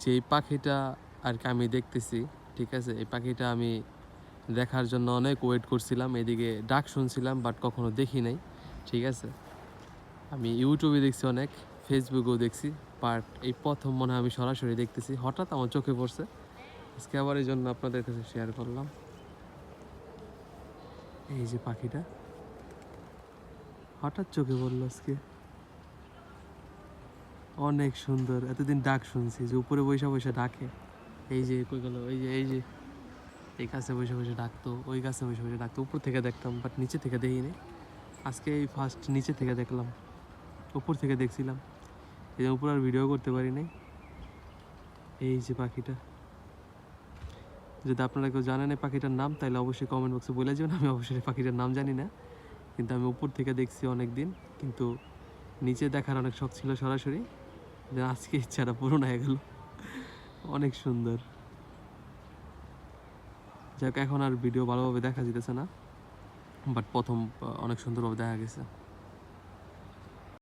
যেই পাখিটা আর কি আমি দেখতেছি, ঠিক আছে, এই পাখিটা আমি দেখার জন্য অনেক ওয়েট করছিলাম, এদিকে ডাক শুনছিলাম বাট কখনো দেখি নাই। ঠিক আছে, আমি ইউটিউবে দেখছি অনেক, ফেসবুকেও দেখছি, বাট এই প্রথম মনে হয় আমি সরাসরি দেখতেছি, হঠাৎ আমার চোখে পড়ছে। আজকে আবার এই জন্য আপনাদের কাছে শেয়ার করলাম। এই যে পাখিটা হঠাৎ চোখে পড়লো আজকে, অনেক সুন্দর। এতদিন ডাক শুনছি যে উপরে বৈশা বৈশা ডাকে, এই যে কই গেল, এই যে এই গাছে বসে বসে ডাকতো, ওই গাছে বসে বসে ডাকতো, উপর থেকে দেখতাম বাট নিচে থেকে দেখিনি। আজকে এই ফার্স্ট নিচে থেকে দেখলাম, উপর থেকে দেখছিলাম, এই যে উপর আর ভিডিও করতে পারি নাই। এই যে পাখিটা, যদি আপনারা কেউ জানেন এই পাখিটার নাম তাহলে অবশ্যই কমেন্ট বক্সে বলে যাবেন। আমি অবশ্যই পাখিটার নাম জানি না, কিন্তু আমি উপর থেকে দেখছি অনেক দিন, কিন্তু নিচে দেখার অনেক শখ ছিল সরাসরি, যে আজকে ইচ্ছাটা পূরণ হয়ে গেল। অনেক সুন্দর। যাক, এখন আর ভিডিও ভালোভাবে দেখা যেতেছে না, বাট প্রথম অনেক সুন্দরভাবে দেখা গেছে।